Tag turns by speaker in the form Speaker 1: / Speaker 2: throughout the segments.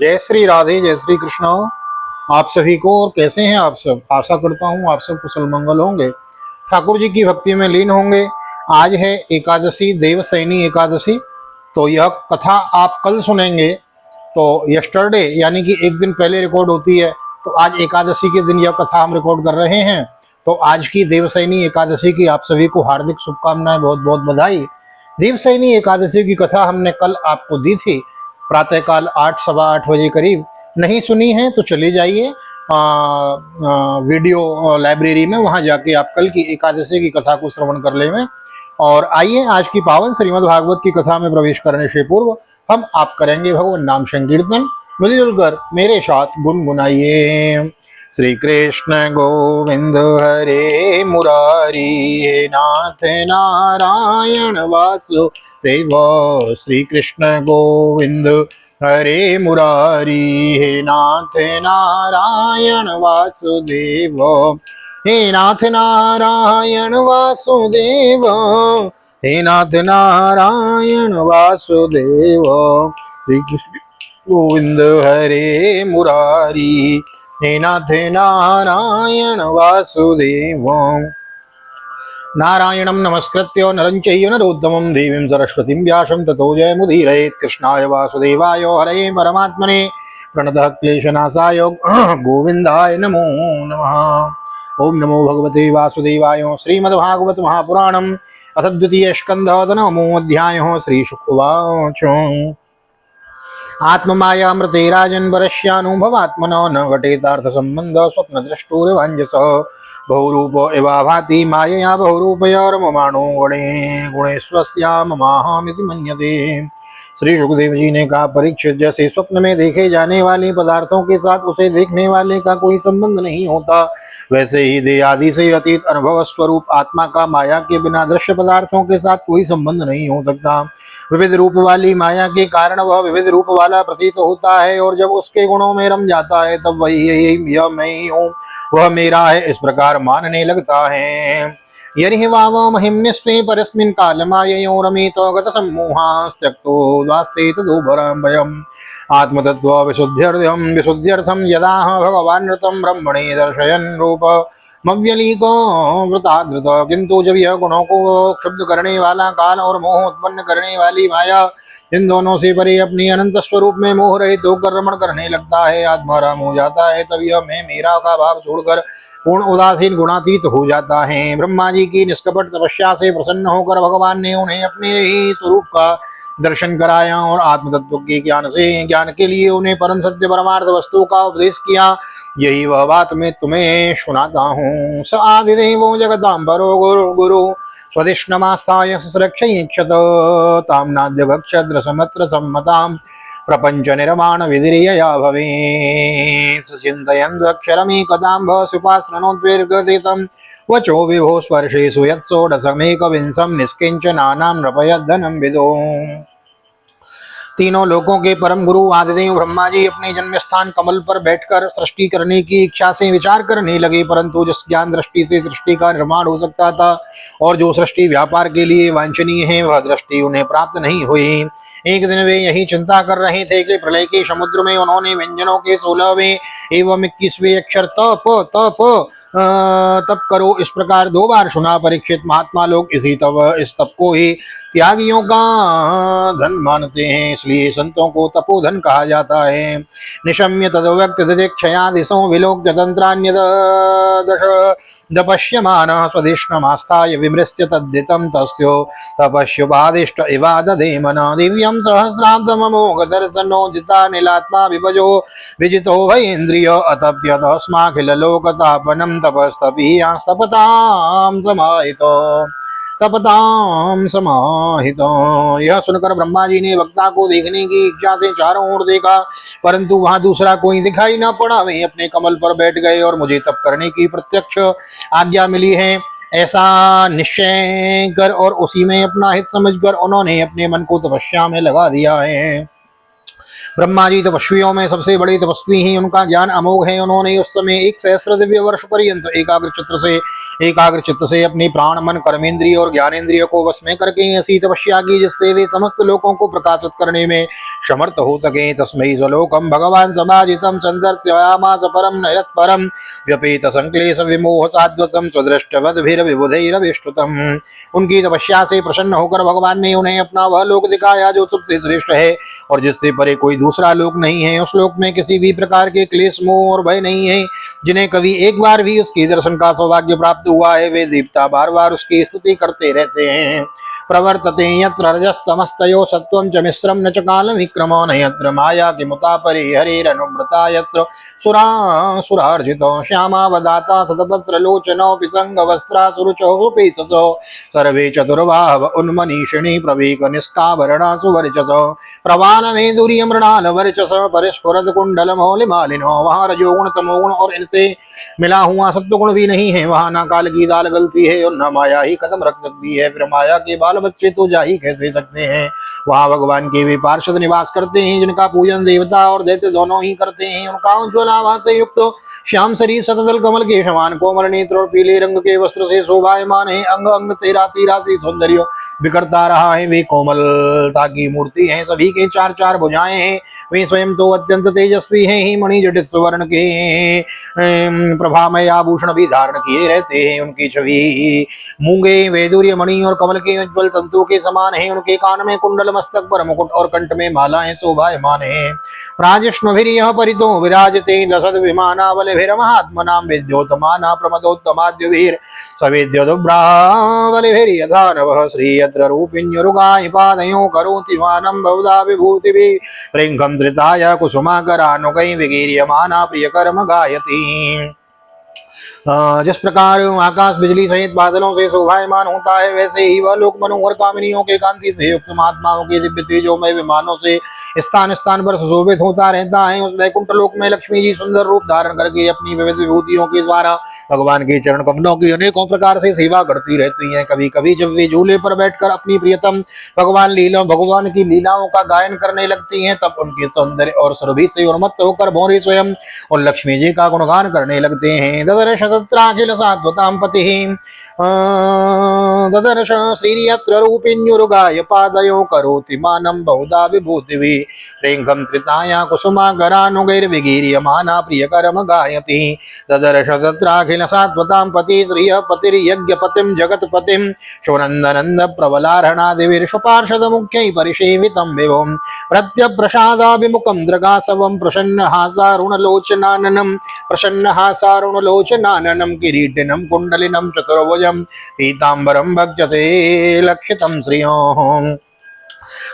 Speaker 1: जय श्री राधे, जय श्री कृष्ण। आप सभी को, और कैसे हैं आप सब? आशा करता हूँ आप सब कुशल मंगल होंगे, ठाकुर जी की भक्ति में लीन होंगे। आज है एकादशी, देवसैनी एकादशी। तो यह कथा आप कल सुनेंगे। तो यस्टरडे यानी कि एक दिन पहले रिकॉर्ड होती है, तो आज एकादशी के दिन यह कथा हम रिकॉर्ड कर रहे हैं। तो आज की देवसैनी एकादशी की आप सभी को हार्दिक शुभकामनाएं, बहुत बहुत बधाई। देवसैनी एकादशी की कथा हमने कल आपको दी थी, प्रातःकाल 8 सवा 8 बजे करीब। नहीं सुनी है तो चले जाइए वीडियो लाइब्रेरी में, वहां जाके आप कल की एकादशी की कथा को श्रवण कर लेंगे। और आइए आज की पावन श्रीमद् भागवत की कथा में प्रवेश करने से पूर्व हम आप करेंगे भगवान नाम संकीर्तन। मिलजुल कर मेरे साथ गुनगुनाइए। श्री कृष्ण गोविंद हरे मुरारी, हे नाथ नारायण वासुदेव। श्री कृष्ण गोविंद हरे मुरारी, हे नाथ नारायण वासुदेव। हे नाथ नारायण वासुदेव, हे नाथ नारायण वासुदेव। श्री कृष्ण गोविंद हरे मुरारी, हे नाथ नारायण वासुदेव। नारायणं नमस्कृत्य नरं चैव नरोत्तमं देवीं सरस्वतीं व्यासं ततो जयमुदीरयेत्। कृष्णाय वासुदेवाय हरये परमात्मने प्रणतः क्लेशनाशाय गोविन्दाय नमो नमः। ओम नमो भगवते वासुदेवाय। श्रीमद्भागवत महापुराणम् अथ द्वितीय स्कन्धः नवमोऽध्यायः। श्रीशुकवाच आत्ममायामृते राजन् परस्यानुभवात्मनो न घटेतार्थ संबंध स्वप्न दृष्टुर्वाञ्जसः। बहुरूप एवा भाति मायया बहुरूपयोर्ममाणो गुणे गुणेश्वस्या ममाहमिति मन्यते। श्री सुखदेव जी ने कहा, परीक्षित, जैसे स्वप्न में देखे जाने वाले पदार्थों के साथ उसे देखने वाले का कोई संबंध नहीं होता, वैसे ही देह आदि से अतीत अनुभव स्वरूप आत्मा का माया के बिना दृश्य पदार्थों के साथ कोई संबंध नहीं हो सकता। विविध रूप वाली माया के कारण वह विविध रूप वाला प्रतीत होता है, और जब उसके गुणों में रम जाता है तब वही यह मैं ही हूँ, वह मेरा है, इस प्रकार मानने लगता है। यर्हि वाव महिम्न्यस्मे परस्मिन् कालमाययो रमेतो गतसम्मोहास्त्यक्तो द्वास्ते तदुभरं भयम्। आत्मतत्त्व विशुद्ध्यर्थं यदाह भगवान् ऋतं ब्रह्मणे दर्शयन् रूपमव्यलीको वृताधृत। किंतु जब यह गुणों को क्षुब्ध करने वाला काल और मोह उत्पन्न करने वाली माया इन दोनों से परे अपनी अनंत स्वरूप में मोह रहित होकर रमण करने लगता है, आत्माराम हो जाता है, तब यह मैं मेरा का भाव छोड़कर पूर्ण उदासीन गुणातीत हो जाता है। ब्रह्मा जी की निष्कपट तपस्या से प्रसन्न होकर भगवान ने उन्हें अपने ही स्वरूप का दर्शन कराया और आत्मतत्व के ज्ञान के लिए उन्हें परम सत्य परमार्थ वस्तु का उपदेश किया। यही वह बात मैं तुम्हें सुनाता हूँ। स आदिदेवो जगदाम्बरो गुरु गुरु स्वदिष्णमास्ताय सुरक्षयेक्षत तां नाद्यभक्षद्र समत्र सम्मतां प्रपंच निर्माण विधिर्यया भवेत्। चिन्तयन्त्वक्षरमेकदाम्भ सुपाश्रणोद्विर्गदितं वचो विभो स्पर्शेषु यत्षोडशमेकविंशं निष्किञ्चनानां नृपयद्धनं विदो। तीनों लोकों के परम गुरु आदिदेव ब्रह्मा जी अपने जन्म स्थान कमल पर बैठकर सृष्टि करने की इच्छा से विचार करने लगे, परंतु जिस ज्ञान दृष्टि से सृष्टि का निर्माण हो सकता था और जो सृष्टि व्यापार के लिए वांछनीय है, वह दृष्टि उन्हें प्राप्त नहीं हुई। एक दिन वे यही चिंता कर रहे थे कि प्रलय के समुद्र में उन्होंने व्यंजनों के 16वें एवं 21वें अक्षर तप तप तप करो इस प्रकार 2 बार सुना। परीक्षित, महात्मा लोग इस तप को ही त्यागियों का धन मानते हैं, इसलिए संतों को तपोधन कहा जाता है। निशम्य तदव्यक्त दिक्षया दिशो विलोक्य तंत्रान्य दपश्यमान स्वदिष्णमास्थाय विमृश्य तद्धितं तस्यो तपस्युपादिष्ट इवा ददे मन। दिव्यं सहस्राब्दममोघ दर्शनो जिता नीलात्मा विभजो विजितो भयेन्द्रिय अतप्य तस्माखिल लोकतापनं तपस्तपीयांस्तपतां समाहितो तपताम समाहित। यह सुनकर ब्रह्मा जी ने वक्ता को देखने की इच्छा से चारों ओर देखा, परंतु वहां दूसरा कोई दिखाई न पड़ा। वे अपने कमल पर बैठ गए और मुझे तप करने की प्रत्यक्ष आज्ञा मिली है ऐसा निश्चय कर और उसी में अपना हित समझकर उन्होंने अपने मन को तपस्या में लगा दिया है। ब्रह्मा जी तपस्वियों में सबसे बड़े तपस्वी हैं, उनका ज्ञान अमोघ है। उन्होंने उस समय 1 सहस्र दिव्य वर्ष पर्यंत एकाग्र चित्त से अपनी प्राण मन कर्मेंद्रिय और ज्ञानेन्द्रिय को वश में करके ऐसी तपस्या की जिससे वे समस्त लोकों को प्रकाशित करने में समर्थ हो सके। तस्मै स्वलोकम भगवान समाजितम संदर्शयामास परम नयत परम व्यपेत संक्लेश विमोह साध्वसम स्वदृष्टवद्भिर्विबुधैरविष्टुतम। उनकी तपस्या से प्रसन्न होकर भगवान ने उन्हें अपना वह लोक दिखाया जो सबसे श्रेष्ठ है और जिससे परे कोई दूसरा लोक नहीं है। उस लोक में किसी भी प्रकार के क्लेश मोह और भय नहीं है। जिन्हें कभी एक बार भी उसके दर्शन का सौभाग्य प्राप्त हुआ है वे देवता बार बार उसकी स्तुति करते रहते हैं। प्रवर्तते यत्र रजस्तमस्तयो सत्वं च मिश्रं न च कालविक्रमो न यत्र माया किमुता परिहरेरनुव्रता यत्र सुरार्जितो श्यामावदाता सतपत्रलोचनोऽपि सङ्गवस्त्रा सुरुचो रूपेशसो सर्वे चतुर्बाहव उन्मनीषिणी प्रवीकनिष्काभरणा सुवर्चसो प्रवालमेधुर्यमृणालवर्चस परिस्फुरद्कुण्डलमौलिमालिनो। वहाँ रजोगुण तमोगुण और इनसे मिला हुआ सत्वगुण भी नहीं है। वहाँ न काल की दाल गलती है और न माया ही कदम रख सकती है। फिर माया के बाल बच्चे तो जा ही कैसे सकते हैं। वहाँ भगवान के वे पार्षद निवास करते हैं जिनका पूजन देवता और दैत्य दोनों ही करते हैं। उनका उज्ज्वल आभा से युक्त श्याम शरीर शतदल कमल के समान कोमल नेत्र और पीले रंग के वस्त्र से शोभायमान है। अंग अंग से राशि राशि सौंदर्य बिखरता रहा है। वे कोमलता की मूर्ति है। सभी के चार चार भुजाएं हैं। वे स्वयं तो अत्यंत तेजस्वी हैं ही मणि जटित सुवर्ण के प्रभामय आभूषण भी धारण किए रहते हैं। उनकी छवि मूंगे वैदूर्य मणि और कमल के उज्ज्वल तंतु के समान है। उनके कान में कुंडल मस्तक पर मुकुट और कंठ में मालाएं शोभायमान है। प्राजिष्णुभिर्यः परितो विराजते लसद विमाना बलिभिर्महात्मनां विद्योतमाना प्रमदोत्तमाद्युभिर् सवेद्योदुब्रावलिभिर्यथा नभः श्रीयत्र रूपिण्युरुगाय पादयों करोति वानं बहुधा विभूतिभिः प्रेङ्गं धृताय कुसुमाकरानुगै विगीर्यमाना प्रियकर्म गायति। जिस प्रकार आकाश बिजली सहित बादलों से शोभायमान होता है वैसे ही वह लोक मनोहर कामिनियों के कांति से युक्त महात्माओं के दिव्य तेजोमय विमानों से स्थान स्थान पर सुशोभित होता रहता है। उस वैकुंठ लोक में लक्ष्मी जी सुंदर रूप धारण करके अपनी विविध विभूतियों के द्वारा भगवान के चरण कमलों की अनेकों प्रकार से सेवा करती रहती हैं। कभी कभी जब वे झूले पर बैठकर अपनी प्रियतम भगवान की लीलाओं का गायन करने लगती हैं तब उनके सौंदर्य और सुरभि से उन्मत्त होकर भौरी स्वयं और लक्ष्मी जी का गुणगान करने लगते हैं। ददर्श सात्वतां पतिः ददर्श श्रीयत्र रूपिण्युरुगाय पादयों करोति मानं बहुधा विभूतिभिः प्रेङ्गं धृताया कुसुमाकरानुगैर्विगीर्यमाना प्रियकरम गायति। ददर्श तत्राखिल सात्वतां पतिः श्रियः पतिर्यज्ञपतिं जगत्पतिं शोनन्दनन्द प्रबलार्हणादिभिर्षपार्षदमुख्यैः परिसेवितं विभुं प्रत्यप्रसादाभिमुखं दृगासवं प्रसन्नहासारुणलोचनाननं किरीटिनं कुण्डलिनं चतुर्भुजं पीताम्बरं भक्षसे लक्षितं श्रियों।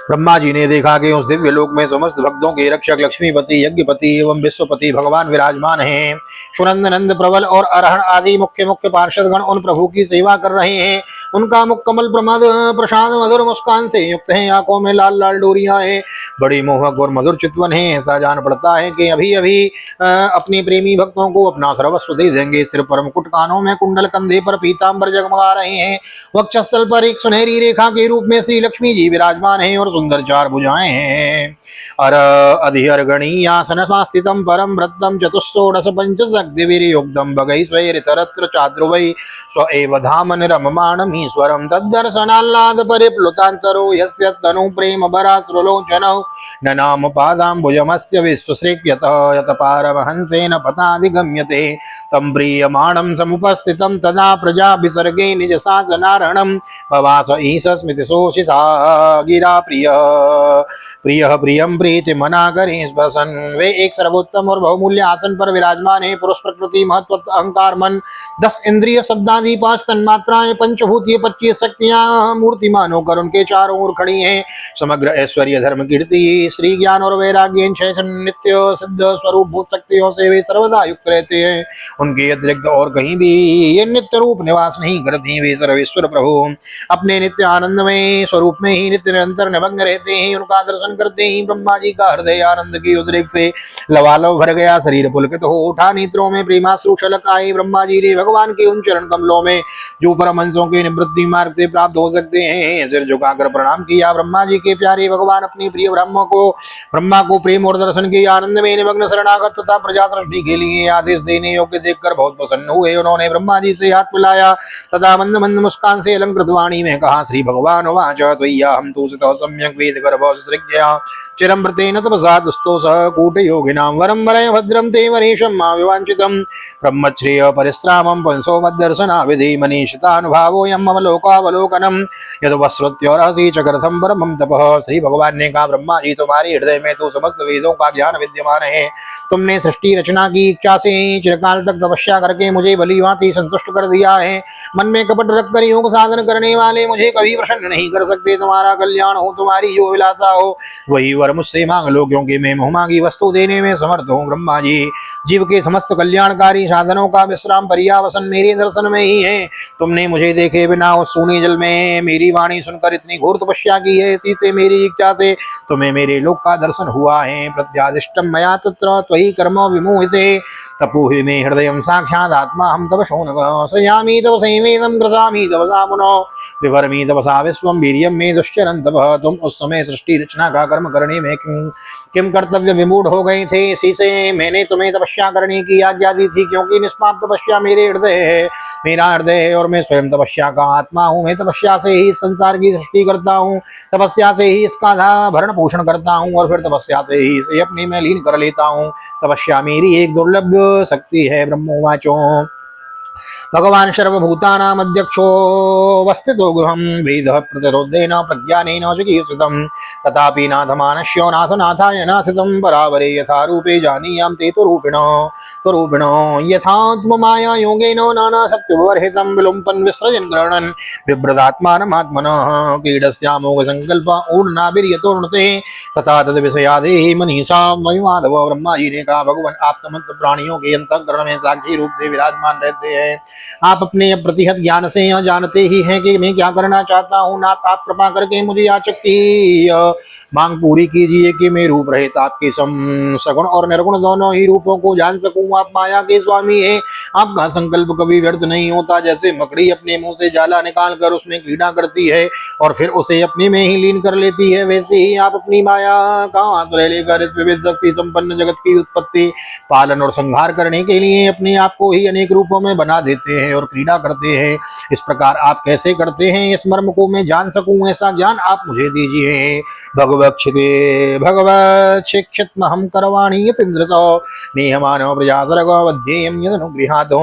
Speaker 1: ब्रह्मा जी ने देखा कि उस दिव्य लोक में समस्त भक्तों के रक्षक लक्ष्मीपति यज्ञपति एवं विश्वपति भगवान विराजमान हैं। सुनंद नंद प्रबल और अरहण आदि मुख्य मुख्य पार्षदगण उन प्रभु की सेवा कर रहे हैं। उनका मुख कमल प्रसाद मधुर मुस्कान से युक्त है। आंखों में लाल लाल डोरियां हैं। बड़ी मोहक और मधुर चितवन है। ऐसा जान पड़ता है कि अभी अभी अपने प्रेमी भक्तों को अपना सर्वस्व दे देंगे। सिर पर मुकुट, कानों में कुंडल, कंधे पर पीताम्बर जगमगा रहे हैं। वक्षस्थल पर एक सुनहरी रेखा के रूप में श्री लक्ष्मी जी विराजमान हैं और सुंदर चार भुजाएं हैं। अर अधिहर गणीयासन स्वास्थितम परम व्रतम चतुस्षोडश पंचशक्तिभिर्युक्तम भगै स्वैरितरत्र चाद्रुवै स्व एव धाम निरममाणमीश्वरं तद्दर्शनाल्लाद परिप्लुतान्तरो यस्य तनु प्रेम भराश्रुलोचनौ ननाम पादाम्बुजमस्य विश्वश्रेक्यतः यत पारमहंसेन पथाधिगम्यते तं प्रीयमाणं समुपस्थितं तदा प्रजा विसर्गे निज शासनारणं भवास ईश स्मृति शोषिषा गिरा प्रियं प्रीति मना करें स्पर्शन। वे एक सर्वोत्तम और बहुमूल्य आसन पर विराजमान है। पुरुष प्रकृति, महत्व, अहंकार, मन, 10 इंद्रिय, शब्दादि, 5 तन्मात्राएं, पंचभूतीय, 25 शक्तियां मूर्तिमान होकर उनके चारों ओर खड़ी हैं। समग्र ऐश्वर्य, धर्म, कीर्ति, श्री ज्ञान और वैराग्य, नित्य सिद्ध स्वरूप भूत शक्तियों से वे सर्वदा युक्त रहते हैं। उनके अतिरिक्त और कहीं भी ये नित्य रूप निवास नहीं करती। वे सर्वेश्वर प्रभु अपने नित्य आनंदमय स्वरूप में ही नित्य निरंतर निमग्न संग रहते हैं उनका दर्शन करते ही ब्रह्मा जी का हृदय आनंद की उद्रेक से लबालब भर गया, शरीर पुलकित हो उठा, नेत्रों में प्रेमाश्रु छलक आए। ब्रह्मा जी ने भगवान के उन चरण कमलों में जो परमहंसों के निवृत्ति मार्ग से प्राप्त हो सकते हैं सिर झुकाकर प्रणाम किया। ब्रह्मा जी के प्यारे भगवान अपनी प्रिय ब्रह्मा को प्रेम और दर्शन के आनंद में निमग्न शरणागत तथा प्रजा सृष्टि के लिए आदेश देने योग्य देखकर बहुत प्रसन्न हुए। उन्होंने ब्रह्मा जी से हाथ मिलाया तथा मंद मंद मुस्कान से अलंकृत वाणी में कहा, श्री भगवान वाच त्वय्या हम तूषितः सम्यक् वेद गर्भोऽसृज्य चिरं व्रतेन तपसा दुस्तो सह कूट योगिनां वरं वरय भद्रं ते वरेशं मा विवाञ्छितं ब्रह्मश्रेय परिश्रामं पंसो मद्दर्शना विधि मनीषितानुभावोऽयं मम लोकावलोकनं यद्वश्रुत्य रहसि चकर्थं परमं तपः। श्री भगवान ने कहा, ब्रह्मा जी तुम्हारे हृदय में तो समस्त वेदों का ज्ञान विद्यमान है। तुमने सृष्टि रचना की इच्छा से चिरकाल तक तपस्या करके मुझे भली भांति संतुष्ट कर दिया है। मन में कपट रखकर योग साधन करने वाले मुझे कभी प्रसन्न नहीं कर सकते। तुम्हारा कल्याण हो, तुम्हारी जो विलासा हो वही वर मुझसे मांग लो, क्योंकि मैं मुहमांगी वस्तु देने में समर्थ हूँ। ब्रह्मा जी, जीव के समस्त कल्याणकारी साधनों का विश्राम पर्यावसन मेरे दर्शन में ही है। तुमने मुझे देखे बिना उस सूने जल में मेरी वाणी सुनकर इतनी घोर तपस्या की है, इसी से मेरी इच्छा से तुम्हें मेरे लोक का दर्शन हुआ है। प्रत्यादिष्टम मया तत्र त्वयि कर्म विमोहिते तपोहि मे हृदयं साक्षात् आत्मा हम तपसो नः सृजामि तपसैवेदं ग्रसामि तपसा पुनः विवरमि तपसा विश्वं वीर्यं मे दुश्चरन् तपः। तुम उस समय सृष्टि रचना का कर्म करने में किम कर्तव्य विमूढ़ हो गए थे, इसी से मैंने तुम्हें तपस्या करने की आज्ञा दी थी, क्योंकि निष्पाप तपस्या मेरे हृदय है, मेरा हृदय है और मैं स्वयं तपस्या का आत्मा हूँ। मैं तपस्या से ही संसार की सृष्टि करता हूँ, तपस्या से ही इसका भरण पोषण करता हूँ और फिर तपस्या से ही इसे अपने में लीन कर लेता हूँ। तपस्या मेरी एक दुर्लभ शक्ति है। ब्रह्मोवाचो भगवान सर्वभूतानामध्यक्षो वस्थितो गृहं वेदः प्रतिरोधेन प्रज्ञानेन चिकीर्षितं तथापि नाथमानस्यो नाथनाथाय नाथितं बराबरे यथा रूपे जानीयां ते स्वरूपिणो यथात्ममाया योगेन नानाशक्तिवर्हितं विलुम्पन् विसृजन् गृह्णन् बिभ्रदात्मानमात्मनः क्रीडस्यामोघसङ्कल्प ऊर्णाभिर्यतोर्णते तथा तद्विषयादेहि मनीषा वै माधव। ब्रह्मा जी ने कहा, भगवान आप समस्त प्राणियों के अंतःकरण में साक्षी रूप से विराजमान रहते हैं। आप अपने अप्रतिहत ज्ञान से यह जानते ही हैं कि मैं क्या करना चाहता हूँ। नाथ, आप कृपा करके मुझे याचक की मांग पूरी कीजिए कि मैं रूप रहित आपके सगुण और निर्गुण दोनों ही रूपों को जान सकूं। आप माया के स्वामी हैं, आपका संकल्प कभी व्यर्थ नहीं होता। जैसे मकड़ी अपने मुंह से जाला निकाल कर उसमें क्रीड़ा करती है और फिर उसे अपने में ही लीन कर लेती है, वैसे ही आप अपनी माया का आश्रय लेकर इस विविध शक्ति संपन्न जगत की उत्पत्ति, पालन और संहार करने के लिए अपने आप को ही अनेक रूपों में बना देते हैं और क्रीड़ा करते हैं। इस प्रकार आप कैसे करते हैं, इस मर्म को मैं जान सकूं, ऐसा ज्ञान आप मुझे दीजिए। भगवक्षिक्षितमहं करवाणि यतीन्द्रतो नेहमानो प्रजा सर्गवध्येयं यदनुगृहातो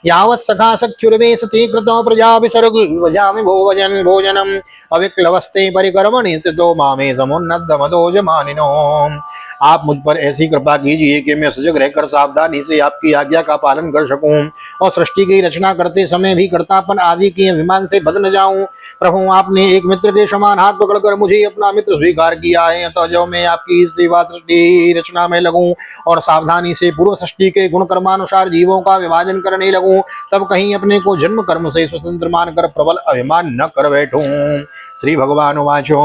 Speaker 1: यावत् सखा सख्युर्वेशते कृतो प्रजा विसर्ग भजामि भोजनम् अविक्लवस्ते परिकर्मणि स्थितो मामे समुन्नतमतो जमानिनो। आप मुझ पर ऐसी कृपा कीजिए कि मैं सजग रहकर सावधानी से आपकी आज्ञा का पालन कर सकूं और सृष्टि की रचना करते समय भी कर्तापन आदि के अभिमान से बद न जाऊं। प्रभु, आपने एक मित्र के समान हाथ पकड़कर मुझे अपना मित्र स्वीकार किया है, अतः जब मैं आपकी इस सेवा सृष्टि रचना में लगूं और सावधानी से पूर्व सृष्टि के गुण कर्मानुसार जीवों का विभाजन करने लगूं, तब कहीं अपने को जन्म कर्म से स्वतंत्र मानकर प्रबल अभिमान न कर बैठूं। श्री भगवान वाचो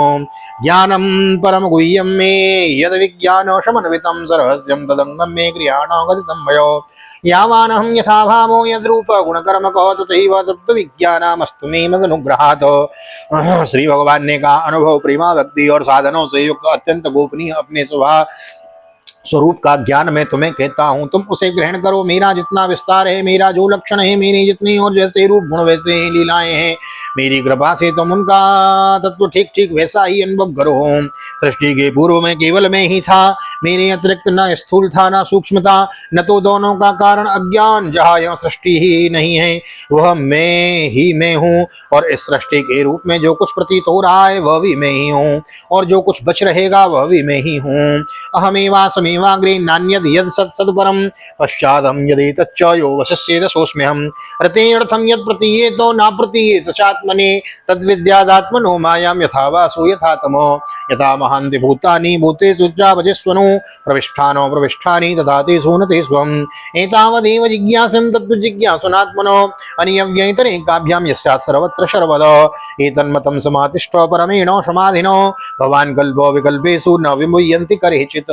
Speaker 1: ज्ञानम परम गुह्यम मे यद विज्ञान समन्वितं सरहस्यं तदंगम मे क्रियाणां गतितं मयो यावानहं यथा भावो यद्रूप गुणकर्म कहो तथैव तत्त्वविज्ञानमस्तु मे मदनुग्रहात्। श्री भगवान ने कहा, अनुभव, प्रेमा, भक्ति और साधनों से युक्त अत्यंत गोपनीय अपने स्वरूप का ज्ञान मैं तुम्हें कहता हूँ, तुम उसे ग्रहण करो। मेरा जितना विस्तार है, मेरा जो लक्षण है, मेरी जितनी और जैसे रूप गुण वैसे ही लीलाएं हैं, मेरी कृपा से तुम उनका तत्व ठीक ठीक वैसा ही अनुभव करो। सृष्टि के पूर्व में केवल मैं ही था, मेरे अतिरिक्त न स्थूल था न सूक्ष्म था, न तो दोनों का कारण अज्ञान। जहाँ यह सृष्टि ही नहीं है वह मैं ही मैं हूँ, और इस सृष्टि के रूप में जो कुछ प्रतीत हो रहा है वह भी मैं ही हूँ, और जो कुछ बच रहेगा वह भी मैं ही हूँ। अहमेवासमे तमेवाग्रे नान्यद् यद् सत्सत्परं पश्चादहं यदेतच्च यो वशस्येत सोऽस्म्यहं रतेऽर्थं यत् प्रतीयेतो न प्रतीयेत चात्मने तद्विद्यादात्मनो मायां यथा वासो यथा तमो यथा महान्ति भूतानि भूतेषु चावजस्वनो प्रविष्ठानो प्रविष्ठानि तथा तेषु न ते स्वम् एतावदेव जिज्ञासं तत्तु जिज्ञासुनात्मनो अनियव्ययतरेकाभ्यां यस्यात् सर्वत्र सर्वदा एतन्मतं समातिष्ठ परमेण समाधिनो भवान् कल्पो विकल्पेषु न विमुह्यन्ति करेचित्।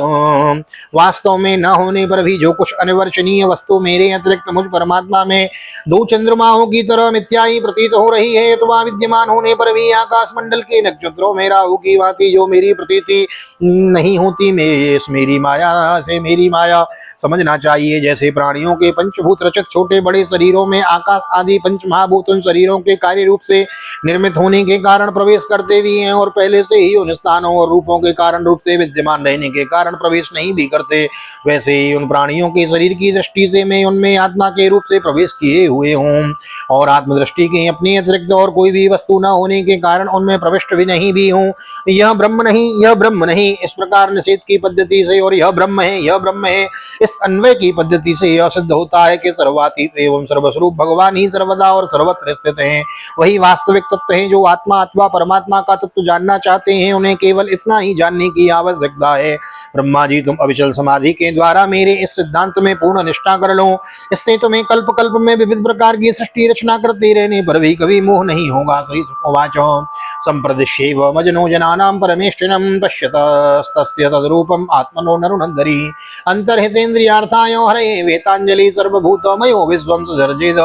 Speaker 1: वास्तव में न होने पर भी जो कुछ अनिवर्चनीय वस्तु मेरे अतिरिक्त मुझ परमात्मा में दो चंद्रमाओं की तरह मिथ्याई प्रतीत हो रही है, अथवा विद्यमान होने पर भी आकाश मंडल के नक्षत्रों में राहु की भांति जो मेरी प्रतीति नहीं होती, मेरी माया से मेरी माया समझना चाहिए। जैसे प्राणियों के पंचभूत रचित छोटे बड़े शरीरों में आकाश आदि पंच महाभूत उन शरीरों के कार्य रूप से निर्मित होने के कारण प्रवेश करते भी हैं और पहले से ही उन स्थानों और रूपों के कारण रूप से विद्यमान रहने के कारण प्रवेश नहीं भी करते, वैसे ही उन प्राणियों के शरीर की दृष्टि से मैं उनमें आत्मा के रूप से प्रवेश किए हुए हूँ और आत्मदृष्टि के अपने अतिरिक्त और कोई भी वस्तु न होने के कारण उनमें प्रविष्ट भी नहीं भी हूँ। यह ब्रह्म नहीं, यह ब्रह्म नहीं, इस प्रकार निषेध की पद्धति से और यह ब्रह्म है, यह ब्रह्म है, इस अन्वय की पद्धति से यह सिद्ध होता है कि सर्वातीत एवं सर्वस्वरूप भगवान ही सर्वदा और सर्वत्र स्थित हैं। वही वास्तविक तत्व है। जो आत्मा अथवा परमात्मा का तत्व जानना चाहते हैं उन्हें केवल इतना ही जानने की आवश्यकता है। ब्रह्मा जी, तुम अविचल समाधि के द्वारा मेरे इस सिद्धांत में पूर्ण निष्ठा कर लो, इससे तुम्हें कल्प कल्प में विविध प्रकार की सृष्टि रचना करते रहने पर भी कभी मोह नहीं होगा। श्री सुवाचो संप्रदिश्यैव मजनो जनानां परमेष्ठिनं पश्यतस्तस्य तद्रूपम् आत्मनो नरुणद्धरी अंतर्हितेन्द्रियार्थाय हरे वेतांजलि सर्वभूतमयो विश्वं ससर्जित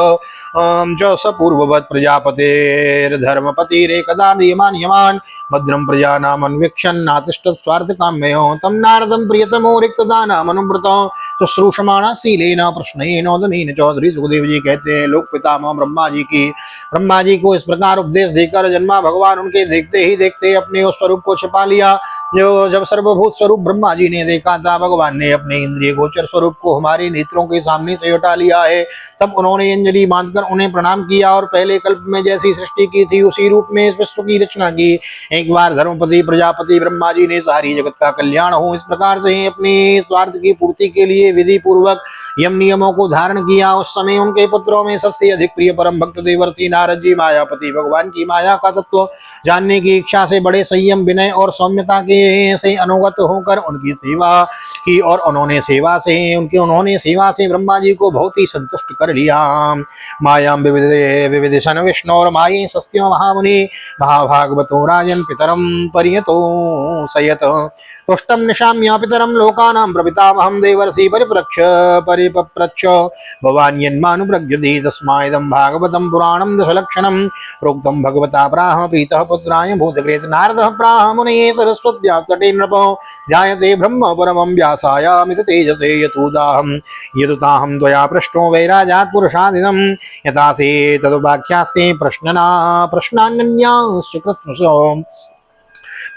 Speaker 1: च स पूर्ववत् प्रजापतेर्धर्मपतिरेकदा दीयमान् यमान् भद्रं प्रजानामन्वीक्षन् नातिष्ठत् स्वार्थकाम्यो तं नारदं प्रियतमो रिक्तदानामनुव्रतो शुश्रूषमाणा शीलेन प्रश्नेन दमेन च। श्री सुखदेव जी कहते हैं, लोक पितामह ब्रह्मा जी को इस प्रकार उपदेश देकर जन्मा भगवान उनके देखते ही देखते अपने उस स्वरूप को छिपा लिया। जो जब सर्वभूत स्वरूप ब्रह्मा जी ने देखा था, भगवान ने अपने इंद्रिय गोचर स्वरूप को हमारे नेत्रों के सामने से हटा लिया है। तब उन्होंने अंजलि बांधकर उन्हें प्रणाम किया और पहले कल्प में जैसी सृष्टि की थी उसी रूप में इस विश्व की रचना की। एक बार धर्मपति प्रजापति ब्रह्मा जी ने सारी जगत का कल्याण हो इस प्रकार से अपने स्वार्थ की पूर्ति के लिए विधि पूर्वक यम नियमों को धारण किया। उस समय उनके पुत्रों में सबसे अधिक प्रिय परम भक्त देवर्षि नारद जी मायापति भगवान की माया का तत्व जानने की इच्छा से बड़े संयम विनय और सौम्यता के से अनुगत होकर उनकी सेवा की और उन्होंने सेवा से ब्रह्मा जी को बहुत ही संतुष्ट कर लिया। मायां विविदिशन विष्णु और माये सस्त्यो महामुनि महाभागवतो राजन पितरम परियतो सयत तुष्टम निशाम्य पितरम लोकानां प्रपितामहं देवर्षि परिपप्रच्छ भवान् यन्मानुप्रज्ञति तस्माइदं भागवतं पुराणं दशलक्षणं प्रोक्तं भगवता प्राह प्रीतः पुत्राय भूतकृत नारदः प्राह मुनये सरस्वत्या तटे नृपो ध्यायते ब्रह्म परमं व्यासायामित तेजसे यदुताहं त्वया पृष्टो वैराजात् पुरुषादिदं यथा से तदुपाख्यास्ये प्रश्नान्यन्याश्च कृत्स्नसो।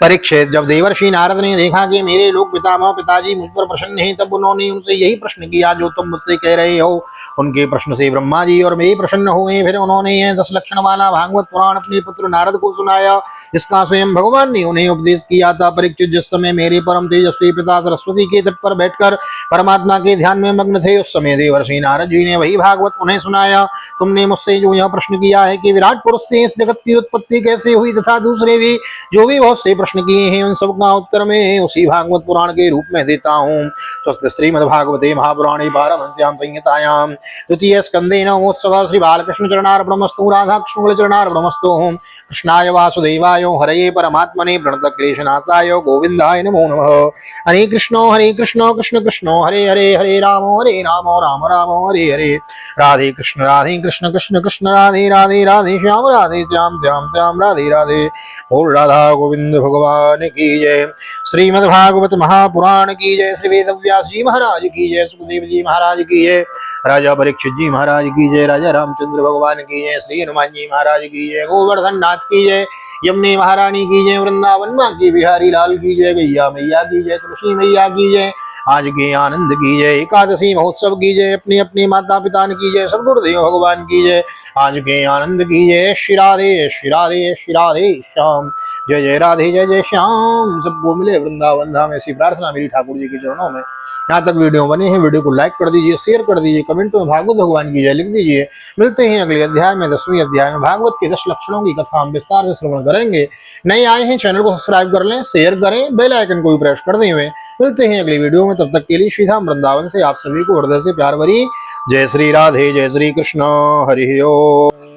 Speaker 1: परीक्षित, जब देवर्षि नारद ने देखा कि मेरे लोक पितामह पिताजी मुझ पर प्रसन्न हैं, तब उन्होंने उनसे यही प्रश्न किया जो तुम मुझसे कह रहे हो। उनके प्रश्न से ब्रह्मा जी और वे प्रसन्न हुए। फिर उन्होंने यह 10 लक्षण वाला भागवत पुराण अपने पुत्र नारद को सुनाया, जिसका स्वयं भगवान ने उन्हें उपदेश किया था। परीक्षित, जिस समय मेरे परम तेजस्वी पिता सरस्वती के तट पर बैठकर परमात्मा के ध्यान में मग्न थे, उस समय देवर्षि नारद जी ने वही भागवत उन्हें सुनाया। तुमने मुझसे जो यह प्रश्न किया है कि विराट पुरुष से इस जगत की उत्पत्ति कैसे हुई, तथा दूसरे भी जो भी बहुत से प्रश्न किए हैं, उन सब का उत्तर मैं उसी भागवत पुराण के रूप में देता हूँ। स्वस्थ श्रीमद्भागवते महापुराणे पारमहंस्यां संहितायां द्वितीय स्कंदे नमोत्सव श्री बालकृष्ण चरणार्पणमस्तु राधा कृष्ण चरणार्पणमस्तु। कृष्णाय वासुदेवाय हरये परमात्मने प्रणत क्लेशनाशाय गोविंदाय नमो नमः। हरे कृष्ण कृष्ण कृष्ण हरे हरे, हरे राम राम राम हरे हरे। राधे कृष्ण कृष्ण कृष्ण राधे राधे, राधे श्याम श्याम श्याम राधे राधे। बोल राधा गोविंद भगवान की जय। श्रीमद् भागवत महापुराण की जय। श्री वेदव्यास जी महाराज की जय। सुखदेव जी महाराज की जय। राजा परीक्षित जी महाराज की जय। राजा रामचंद्र भगवान की जय। श्री हनुमान जी महाराज की जय। गोवर्धन नाथ की जय। यमुने महारानी की जय। वृंदावन माँ की बिहारी लाल की जय। गैया मैया की जय। तुलसी मैया की जय। आज के आनंद की जय। एकादशी महोत्सव की जय। अपनी अपनी माता पिता की जय। सदगुरुदेव भगवान की जय। आज के आनंद की जय। श्री राधे श्री राधे श्री राधे श्याम। जय जय राधे जय जय श्याम। सबको मिले वृंदावन धाम, ऐसी प्रार्थना मेरी ठाकुर जी के चरणों में। यहाँ तक वीडियो बने हैं, वीडियो को लाइक कर दीजिए, शेयर कर दीजिए, कमेंट में भागवत भगवान की जय लिख दीजिए। मिलते हैं अगले अध्याय में, 10वें अध्याय में। भागवत के 10 लक्षणों की कथा हम विस्तार से श्रवण करेंगे। नए आए हैं चैनल को सब्सक्राइब कर लें, शेयर करें, बेल आइकन को भी प्रेस कर दें। मिलते हैं अगली वीडियो में, तब तक के लिए श्रीधाम वृंदावन से आप सभी को हृदय से प्यार भरी जय श्री राधे जय श्री कृष्ण। हरि ओम।